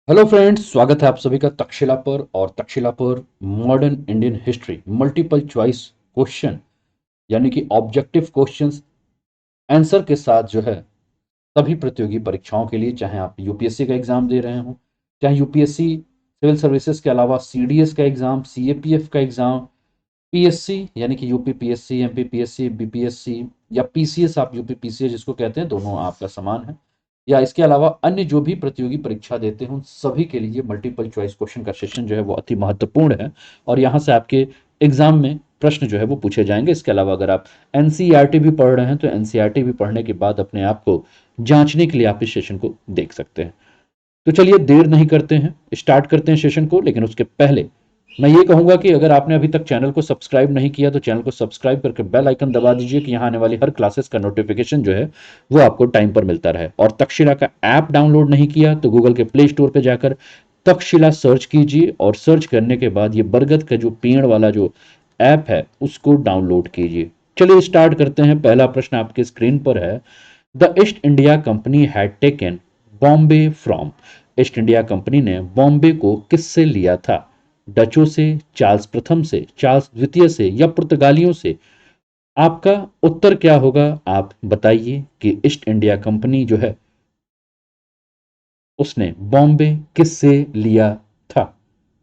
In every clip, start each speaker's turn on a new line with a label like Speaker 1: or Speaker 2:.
Speaker 1: Hello friends, स्वागत है आप सभी का तक्षशिला पर। और तक्षशिला पर modern Indian history multiple choice question यानी कि ऑब्जेक्टिव क्वेश्चंस आंसर के साथ जो है सभी प्रतियोगी परीक्षाओं के लिए, चाहे आप यूपीएससी का एग्जाम दे रहे हो, चाहे यूपीएससी सिविल सर्विसेज के अलावा सीडीएस का एग्जाम, सीएपीएफ का एग्जाम, पीएससी यानी कि UP PSC, MP PSC, BPSC या पीसीएस, आप यूपी पीसीएस जिसको कहते हैं, दोनों आपका समान है। या इसके अलावा अन्य जो भी प्रतियोगी परीक्षा देते हैं उन सभी के लिए मल्टीपल चॉइस क्वेश्चन का सेशन जो है वो अति महत्वपूर्ण है। और यहाँ से आपके एग्जाम में प्रश्न जो है वो पूछे जाएंगे। इसके अलावा अगर आप एनसीईआरटी भी पढ़ रहे हैं तो एनसीईआरटी भी पढ़ने के बाद अपने आप को जांचने के लिए आप इस सेशन को देख सकते हैं। तो चलिए देर नहीं करते हैं, स्टार्ट करते हैं सेशन को। लेकिन उसके पहले मैं ये कहूंगा कि अगर आपने अभी तक चैनल को सब्सक्राइब नहीं किया तो चैनल को सब्सक्राइब करके बेल आइकन दबा दीजिए कि यहाँ आने वाली हर क्लासेस का नोटिफिकेशन जो है वो आपको टाइम पर मिलता रहे। और तक्षशिला का ऐप डाउनलोड नहीं किया तो गूगल के प्ले स्टोर पर जाकर तक्षशिला सर्च कीजिए और सर्च करने के बाद ये बरगद का जो पेड़ वाला जो ऐप है उसको डाउनलोड कीजिए। चलिए स्टार्ट करते हैं। पहला प्रश्न आपके स्क्रीन पर है। The East India Company had taken Bombay from. East India company ने बॉम्बे को किससे लिया था? डचों से, चार्ल्स प्रथम से, चार्ल्स द्वितीय से या पुर्तगालियों से? आपका उत्तर क्या होगा आप बताइए कि ईस्ट इंडिया कंपनी जो है उसने बॉम्बे किससे लिया था?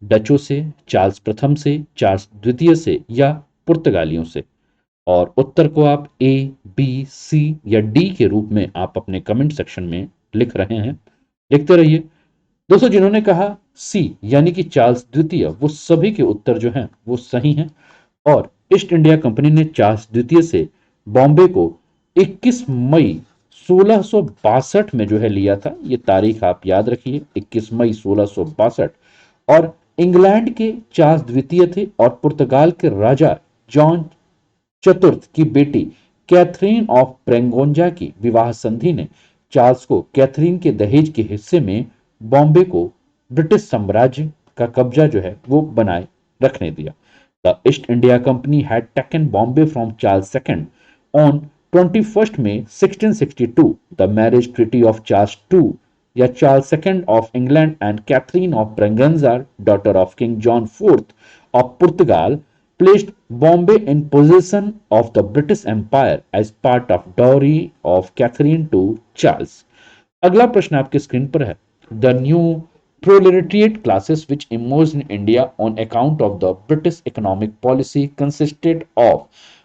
Speaker 1: डचों से, चार्ल्स प्रथम से, चार्ल्स द्वितीय से या पुर्तगालियों से? और उत्तर को आप ए, बी, सी या डी के रूप में आप अपने कमेंट सेक्शन में लिख रहे हैं। लिखते रहिए दोस्तों। जिन्होंने कहा सी यानी कि चार्ल्स द्वितीय, वो सभी के उत्तर जो हैं वो सही हैं। और ईस्ट इंडिया कंपनी ने चार्ल्स द्वितीय से बॉम्बे को 21 मई 1662 में जो है लिया था। ये तारीख आप याद रखिए, 21 मई 1662। और इंग्लैंड के चार्ल्स द्वितीय थे और पुर्तगाल के राजा जॉन चतुर्थ की बेटी कैथरीन ऑफ प्रेंगोंजा की विवाह संधि ने चार्ल्स को कैथरीन के दहेज के हिस्से में बॉम्बे को ब्रिटिश साम्राज्य का कब्जा जो है वो बनाए रखने दिया। The East India Company had taken Bombay from Charles second on 21 May 1662। The marriage treaty of Charles two या Charles second of England and Catherine of Braganza, daughter of king John fourth of Portugal, placed Bombay in possession of the British Empire as part of dowry of Catherine to Charles। अगला प्रश्न आपके screen पर है। The new proletariat classes which emerged in India on account of the British economic policy consisted of।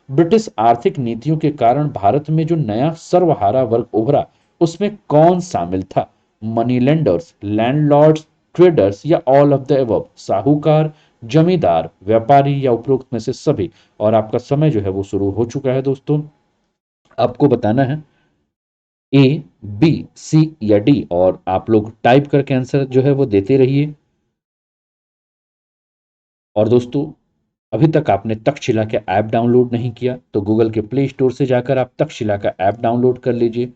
Speaker 1: British आर्थिक नीतियों के कारण भारत में जो नया सर्वहारा वर्ग उभरा उसमें कौन शामिल था? मनी लेंडर्स, लैंडलॉर्ड्स, ट्रेडर्स या ऑल ऑफ द एबव? साहूकार, जमींदार, व्यापारी या उपरोक्त में से सभी? और आपका समय जो है वो शुरू हो चुका है दोस्तों। आपको बताना है ए, बी, सी या डी। और आप लोग टाइप करके आंसर जो है वो देते रहिए। और दोस्तों, अभी तक आपने तक्षशिला का ऐप डाउनलोड नहीं किया तो गूगल के प्ले स्टोर से जाकर आप तक्षशिला का ऐप डाउनलोड कर लीजिए।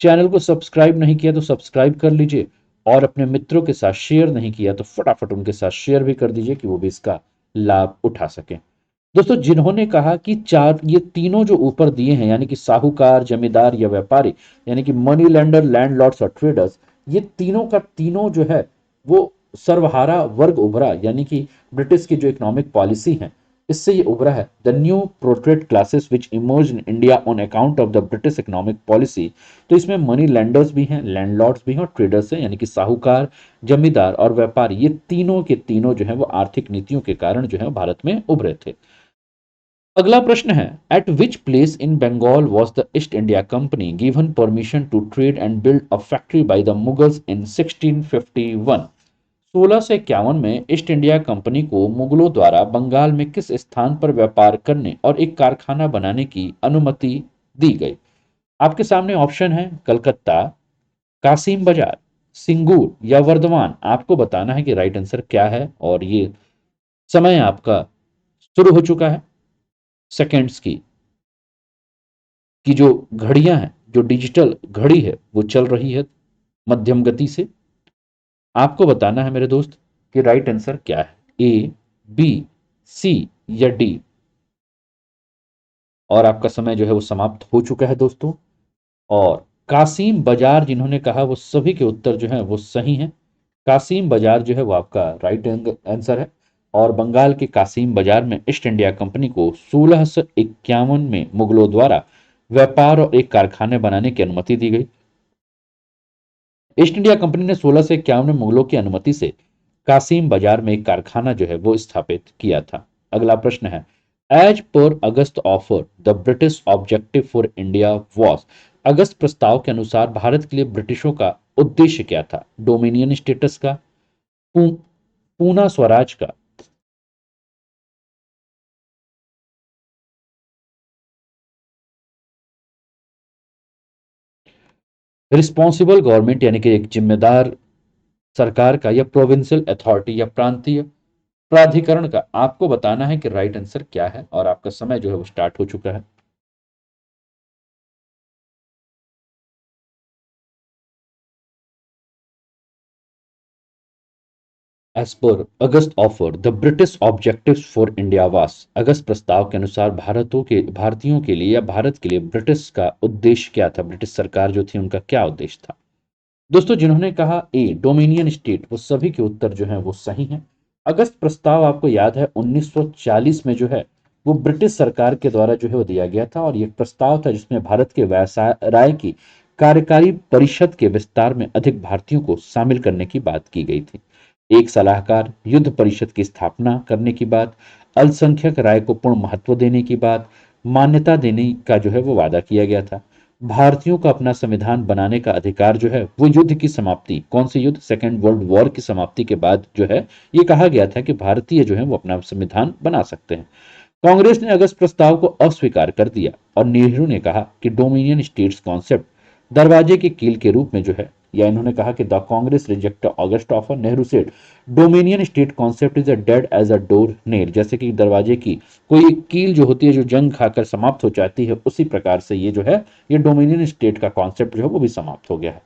Speaker 1: चैनल को सब्सक्राइब नहीं किया तो सब्सक्राइब कर लीजिए। और अपने मित्रों के साथ शेयर नहीं किया तो फटाफट उनके साथ शेयर भी कर दीजिए कि वो भी इसका लाभ उठा सकें। दोस्तों, जिन्होंने कहा कि चार ये तीनों जो ऊपर दिए हैं यानी कि साहूकार, जमींदार या व्यापारी, यानी कि मनी लेंडर, लैंडलॉर्ड्स और ट्रेडर्स, ये तीनों का तीनों जो है वो सर्वहारा वर्ग उभरा यानी कि ब्रिटिश की जो इकोनॉमिक पॉलिसी है इससे ये उभरा है। The new protrude classes which emerge in India on account of the British economic policy. तो इसमें मनी लैंडर्स भी हैं, लैंडलॉर्ड्स भी हैं और ट्रेडर्स हैं, यानी कि साहूकार, जमींदार और व्यापारी। ये तीनों के तीनों जो है वो आर्थिक नीतियों के कारण जो है भारत में उभरे थे। अगला प्रश्न है। At which place in Bengal was the East India Company given permission to trade and build a factory by the Mughals in 1651। 1651 में ईस्ट इंडिया कंपनी को मुगलों द्वारा बंगाल में किस स्थान पर व्यापार करने और एक कारखाना बनाने की अनुमति दी गई? आपके सामने ऑप्शन है कलकत्ता, कासिम बाजार, सिंगूर या वर्धमान। आपको बताना है कि राइट आंसर क्या है। और ये समय आपका शुरू हो चुका है। सेकेंड्स की जो घड़ियां हैं, जो डिजिटल घड़ी है वो चल रही है मध्यम गति से। आपको बताना है मेरे दोस्त कि राइट आंसर क्या है, ए, बी, सी या डी। और आपका समय जो है वो समाप्त हो चुका है दोस्तों। और कासिम बाजार जिन्होंने कहा वो सभी के उत्तर जो हैं वो सही हैं। कासिम बाजार जो है वो आपका राइट आंसर है। और बंगाल के कासिम बाजार में ईस्ट इंडिया कंपनी को 1651 में मुगलों द्वारा व्यापार और एक कारखाने बनाने की अनुमति दी गई। ईस्ट इंडिया कंपनी ने 1651 में मुगलों की अनुमति से कासिम बाजार में एक कारखाना जो है वो स्थापित किया था। अगला प्रश्न है, as per August offer the British objective for India was. अगस्त प्रस्ताव के अनुसार भारत के लिए ब्रिटिशों का उद्देश्य क्या था? डोमिनियन स्टेटस का, पू, पूना स्वराज का, रिस्पॉन्सिबल गवर्नमेंट यानी कि एक जिम्मेदार सरकार का, या प्रोविंशियल अथॉरिटी या प्रांतीय प्राधिकरण का? आपको बताना है कि राइट आंसर क्या है और आपका समय जो है वो स्टार्ट हो चुका है। As per August offer the British objectives for India was. अगस्त प्रस्ताव के अनुसार भारतीयों के लिए या भारत के लिए ब्रिटिश का उद्देश्य क्या था? ब्रिटिश सरकार जो थी उनका क्या उद्देश्य था? दोस्तों जिन्होंने कहा ए डोमिनियन स्टेट, वो सभी के उत्तर जो है वो सही हैं। अगस्त प्रस्ताव आपको याद है 1940 में जो है वो ब्रिटिश सरकार के द्वारा जो है वो दिया गया था, और ये प्रस्ताव था जिसमें भारत के वायसराय की कार्यकारी परिषद के विस्तार में अधिक भारतीयों को शामिल करने की बात की गई थी। एक सलाहकार युद्ध परिषद की स्थापना करने की बात, अल्पसंख्यक राय को पूर्ण महत्व देने की बात, मान्यता देने का जो है वो वादा किया गया था। भारतीयों को अपना संविधान बनाने का अधिकार जो है वो युद्ध की समाप्ति, कौन सी युद्ध? सेकेंड वर्ल्ड वॉर की समाप्ति के बाद जो है ये कहा गया था कि भारतीय जो है वो अपना संविधान बना सकते हैं। कांग्रेस ने अगस्त प्रस्ताव को अस्वीकार कर दिया और नेहरू ने कहा कि डोमिनियन स्टेट्स कॉन्सेप्ट दरवाजे की कील के रूप में जो है, या इन्होंने कहा कि the Congress reject August offer, Nehru said dominion state concept is a dead as a doornail. जैसे कि दरवाजे की कोई एक कील जो होती है जो जंग खाकर समाप्त हो जाती है, उसी प्रकार से ये जो है ये डोमिनियन स्टेट का कॉन्सेप्ट जो है वो भी समाप्त हो गया है।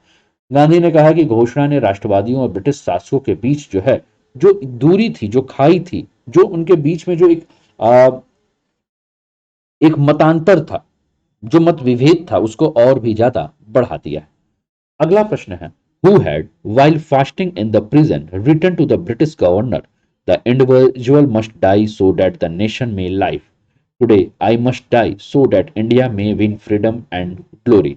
Speaker 1: गांधी ने कहा कि घोषणा ने राष्ट्रवादियों और ब्रिटिश शासकों के बीच जो है जो दूरी थी, जो खाई थी, जो उनके बीच में जो एक मतांतर था, जो मत विभेद था, उसको और भी ज्यादा बढ़ा दिया है। अगला प्रश्न है, who had while fasting in the prison written to the British governor the individual must die so that the nation may live, today I must die so that India may win freedom and glory।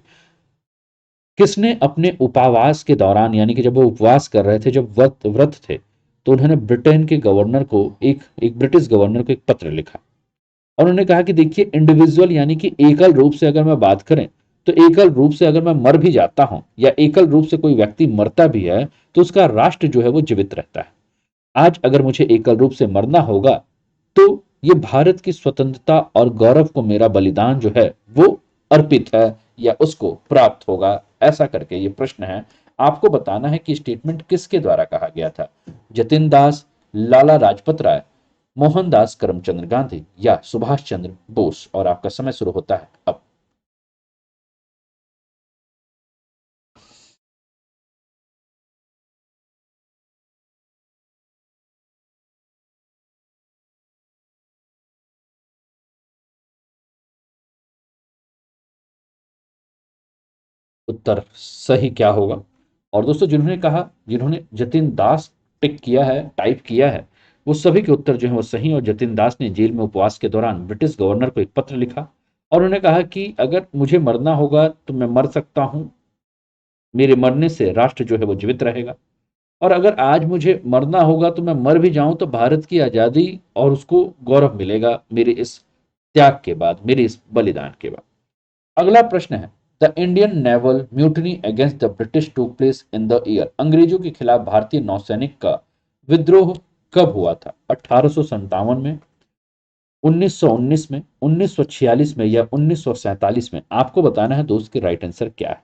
Speaker 1: किसने अपने उपवास के दौरान, यानी कि जब वो उपवास कर रहे थे, जब व्रत व्रत थे, तो उन्होंने ब्रिटेन के गवर्नर को एक एक ब्रिटिश गवर्नर को एक पत्र लिखा और उन्होंने कहा कि देखिए, इंडिविजुअल यानी कि एकल रूप से अगर मैं बात करें, तो एकल रूप से अगर मैं मर भी जाता हूं या एकल रूप से कोई व्यक्ति मरता भी है, तो उसका राष्ट्र जो है वो जीवित रहता है। आज अगर मुझे एकल रूप से मरना होगा, तो ये भारत की स्वतंत्रता और गौरव को मेरा बलिदान जो है वो अर्पित है या उसको प्राप्त होगा। ऐसा करके ये प्रश्न है, आपको बताना है कि स्टेटमेंट किसके द्वारा कहा गया था? जतिन दास, लाला लाजपत राय, मोहनदास करमचंद गांधी या सुभाष चंद्र बोस? और आपका समय शुरू होता है अब। उत्तर सही क्या होगा? और दोस्तों जिन्होंने कहा, जिन्होंने जतिन दास टिक किया है, टाइप किया है, वो सभी के उत्तर जो है वो सही। और जतिन दास ने जेल में उपवास के दौरान ब्रिटिश गवर्नर को एक पत्र लिखा और उन्होंने कहा कि अगर मुझे मरना होगा तो मैं मर सकता हूं, मेरे मरने से राष्ट्र जो है वो जीवित रहेगा, और अगर आज मुझे मरना होगा तो मैं मर भी जाऊं तो भारत की आजादी और उसको गौरव मिलेगा मेरे इस त्याग के बाद, मेरे इस बलिदान के बाद। अगला प्रश्न है, the Indian naval mutiny against the British टूक प्लेस इन द ईयर। अंग्रेजों के खिलाफ भारतीय नौसैनिक का विद्रोह कब हुआ था? 1857 में, 1919 में, 1946 में या 1947 में? आपको बताना है दोस्त कि राइट आंसर क्या है।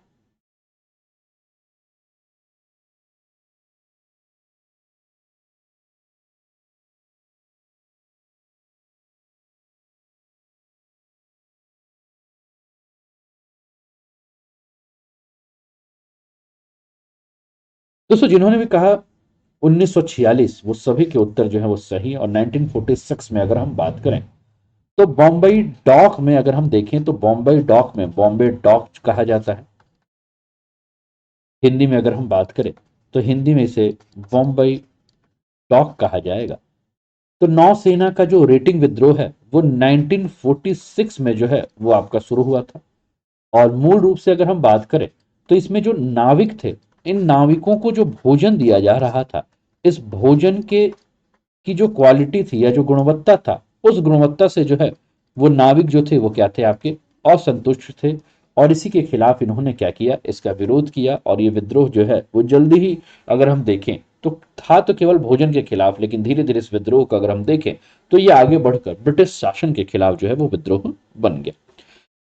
Speaker 1: दोस्तों जिन्होंने भी कहा 1946, वो सभी के उत्तर जो है वो सही। और 1946 में अगर हम बात करें, तो बॉम्बई डॉक में अगर हम देखें, तो बॉम्बई डॉक में बॉम्बे डॉक कहा जाता है हिंदी में अगर हम बात करें। तो हिंदी में इसे बॉम्बई डॉक कहा जाएगा। तो नौसेना का जो रेटिंग विद्रोह है वो 1946 में जो है वो आपका शुरू हुआ था। और मूल रूप से अगर हम बात करें तो इसमें जो नाविक थे, इन नाविकों को जो भोजन दिया जा रहा था, इस भोजन के की जो क्वालिटी थी या जो गुणवत्ता था, उस गुणवत्ता से जो है वो नाविक जो थे वो क्या थे, आपके असंतुष्ट थे। और इसी के खिलाफ इन्होंने क्या किया, इसका विरोध किया। और ये विद्रोह जो है वो जल्दी ही, अगर हम देखें तो था तो केवल भोजन के खिलाफ, लेकिन धीरे धीरे इस विद्रोह को अगर हम देखें तो ये आगे बढ़कर ब्रिटिश शासन के खिलाफ जो है वो विद्रोह बन गया।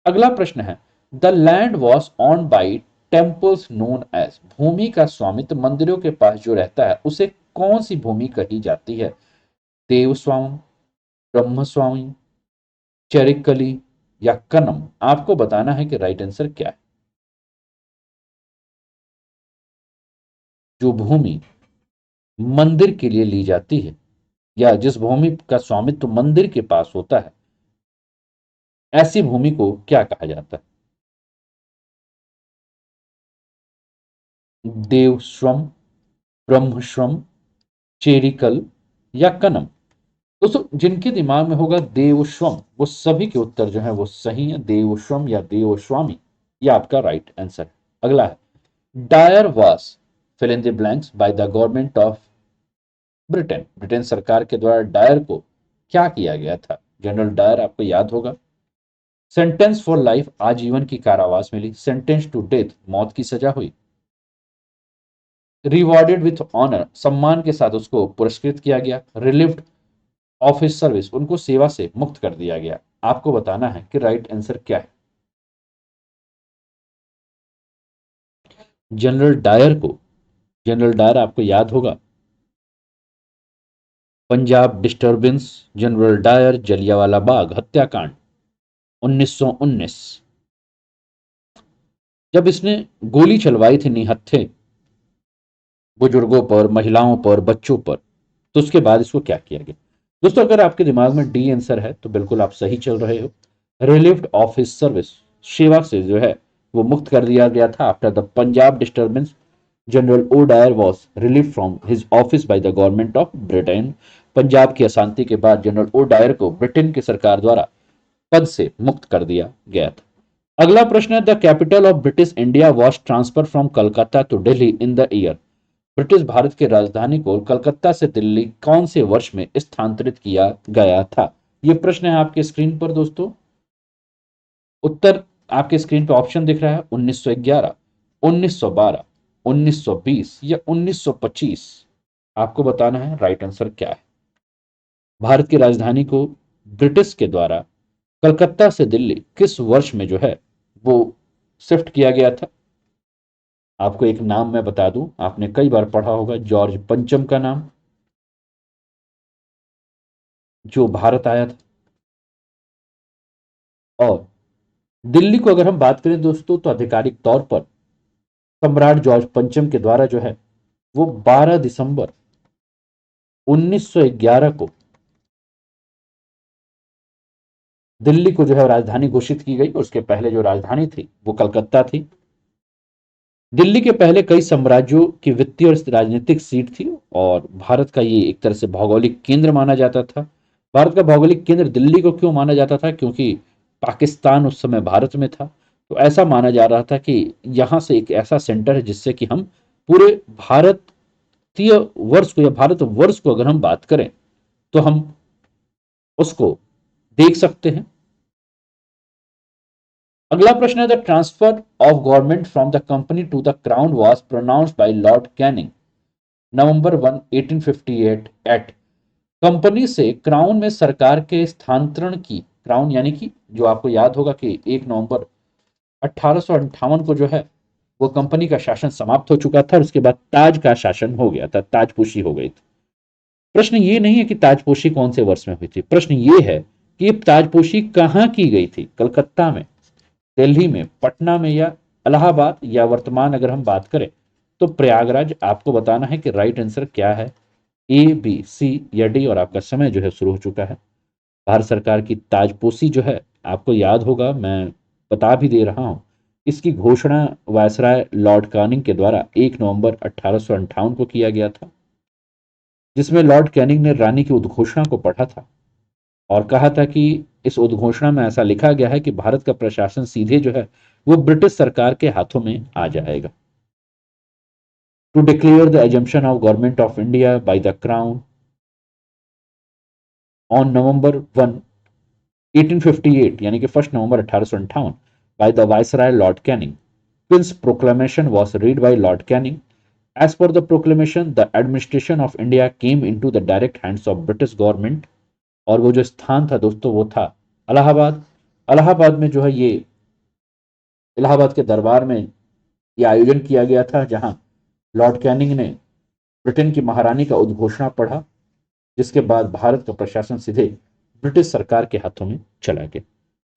Speaker 1: अगला प्रश्न है, the land was owned by temples known as, भूमि का स्वामित्व मंदिरों के पास जो रहता है उसे कौन सी भूमि कही जाती है? देवस्वामी, ब्रह्मस्वामी, चरिकली या कनम? आपको बताना है कि राइट आंसर क्या है। जो भूमि मंदिर के लिए ली जाती है या जिस भूमि का स्वामित्व मंदिर के पास होता है, ऐसी भूमि को क्या कहा जाता है? देवश्रम, ब्रह्मश्रम, चेरिकल या कनम? दोस्तों जिनके दिमाग में होगा देवश्वम, वो सभी के उत्तर जो है वो सही है। देवश्वम या देवस्वामी, ये आपका राइट आंसर है। अगला है, Dyer was fill in the blanks by the government of Britain, Britain सरकार के द्वारा डायर को क्या किया गया था? जनरल डायर आपको याद होगा। सेंटेंस फॉर लाइफ, आजीवन की कारावास मिली। सेंटेंस टू डेथ, मौत की सजा हुई। रिवॉर्डेड विथ ऑनर, सम्मान के साथ उसको पुरस्कृत किया गया। रिलीव्ड ऑफिस सर्विस, उनको सेवा से मुक्त कर दिया गया। आपको बताना है कि राइट आंसर क्या है। जनरल डायर को, जनरल डायर आपको याद होगा, Punjab disturbance, General Dyer, Jallianwala Bagh हत्याकांड 1919, जब इसने गोली चलवाई थी निहत्थे बुजुर्गों पर, महिलाओं पर, बच्चों पर, तो उसके बाद इसको क्या किया गया? दोस्तों अगर आपके दिमाग में डी आंसर है तो बिल्कुल आप सही चल रहे हो। रिलीव्ड ऑफिस सर्विस, सेवा से जो है वो मुक्त कर दिया गया था। After the Punjab disturbance, General O Dyer was relieve from his office by the government of Britain, Punjab की अशांति के बाद जनरल ओ डायर को ब्रिटेन की सरकार द्वारा पद से मुक्त कर दिया गया था। अगला प्रश्न है, the capital of British India was transfer from Calcutta to Delhi in the year, British भारत की राजधानी को कलकत्ता से दिल्ली कौन से वर्ष में स्थानांतरित किया गया था? यह प्रश्न है आपके स्क्रीन पर दोस्तों। उत्तर आपके स्क्रीन पर ऑप्शन दिख रहा है, 1911, 1912, 1920 या 1925। आपको बताना है राइट आंसर क्या है। भारत की राजधानी को ब्रिटिश के द्वारा कलकत्ता से दिल्ली किस वर्ष में जो है वो शिफ्ट किया गया था? आपको एक नाम मैं बता दूं, आपने कई बार पढ़ा होगा, जॉर्ज पंचम का नाम, जो भारत आया था। और दिल्ली को अगर हम बात करें दोस्तों तो आधिकारिक तौर पर सम्राट जॉर्ज पंचम के द्वारा जो है वो 12 दिसंबर 1911 को दिल्ली को जो है राजधानी घोषित की गई। उसके पहले जो राजधानी थी वो कलकत्ता थी। दिल्ली के पहले कई साम्राज्यों की वित्तीय और राजनीतिक सीट थी और भारत का ये एक तरह से भौगोलिक केंद्र माना जाता था। भारत का भौगोलिक केंद्र दिल्ली को क्यों माना जाता था? क्योंकि पाकिस्तान उस समय भारत में था। तो ऐसा माना जा रहा था कि यहाँ से एक ऐसा सेंटर है जिससे कि हम पूरे भारतीय वर्ष को या भारत वर्ष को अगर हम बात करें तो हम उसको देख सकते हैं। अगला प्रश्न है, the transfer of government from the company to the crown was pronounced by Lord Canning November 1 1858 at, company से क्राउन में सरकार के स्थानांतरण की, क्राउन यानी कि जो आपको याद होगा कि 1 नवंबर 1858 को जो है वो कंपनी का शासन समाप्त हो चुका था और उसके बाद ताज का शासन हो गया था, ताजपोशी हो गई थी। प्रश्न ये नहीं है कि ताजपोशी कौन से वर्ष में हुई थी, प्रश्न ये है कि ताजपोशी कहां की गई थी? कलकत्ता में, दिल्ली में, पटना में या इलाहाबाद या वर्तमान अगर हम बात करें तो प्रयागराज? आपको बताना है कि राइट आंसर क्या है, ए बी सी या डी। और आपका समय जो है शुरू हो चुका है। भारत सरकार की ताजपोशी जो है आपको याद होगा, मैं बता भी दे रहा हूं इसकी घोषणा वायसराय लॉर्ड कैनिंग के द्वारा 1 नवंबर 1858 को किया गया था, जिसमें लॉर्ड कैनिंग ने रानी की उद्घोषणा को पढ़ा था और कहा था कि इस उद्घोषणा में ऐसा लिखा गया है कि भारत का प्रशासन सीधे जो है वो ब्रिटिश सरकार के हाथों में आ जाएगा। To declare the assumption of government of India by the crown on November 1 1858, यानी कि 1 नवंबर 1858, by the Viceroy Lord Canning. Queen's proclamation was read by Lord Canning. As per the proclamation, the administration of India came into the direct hands of British government. और वो जो स्थान था दोस्तों वो था इलाहाबाद। इलाहाबाद में जो है ये इलाहाबाद के दरबार में ये आयोजन किया गया था, जहां लॉर्ड कैनिंग ने ब्रिटेन की महारानी का उद्घोषणा पढ़ा, जिसके बाद भारत का प्रशासन सीधे ब्रिटिश सरकार के हाथों में चला गया।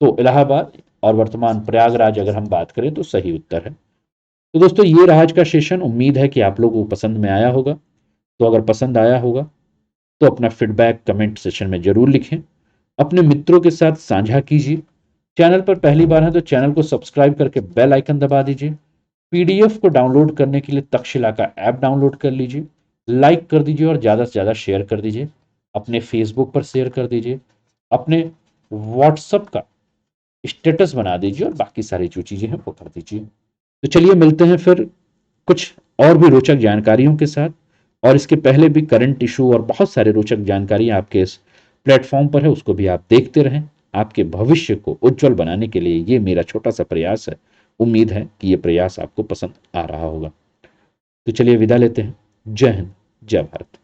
Speaker 1: तो इलाहाबाद और वर्तमान प्रयागराज अगर हम बात करें तो सही उत्तर है। तो दोस्तों ये रहा आज का सेशन। उम्मीद है कि आप लोगों को पसंद में आया होगा। तो अगर पसंद आया होगा तो अपना फीडबैक कमेंट सेक्शन में जरूर लिखें, अपने मित्रों के साथ साझा कीजिए। चैनल पर पहली बार है तो चैनल को सब्सक्राइब करके बेल आइकन दबा दीजिए। पीडीएफ को डाउनलोड करने के लिए तक्षशिला का ऐप डाउनलोड कर लीजिए, लाइक कर दीजिए और ज़्यादा से ज़्यादा शेयर कर दीजिए। अपने फेसबुक पर शेयर कर दीजिए, अपने व्हाट्सएप का स्टेटस बना दीजिए और बाकी सारी जो चीज़ें हैं वो कर दीजिए। तो चलिए मिलते हैं फिर कुछ और भी रोचक जानकारियों के साथ। और इसके पहले भी करंट इशू और बहुत सारे रोचक जानकारी आपके इस प्लेटफॉर्म पर है, उसको भी आप देखते रहें। आपके भविष्य को उज्जवल बनाने के लिए ये मेरा छोटा सा प्रयास है। उम्मीद है कि ये प्रयास आपको पसंद आ रहा होगा। तो चलिए विदा लेते हैं। जय हिंद, जय भारत।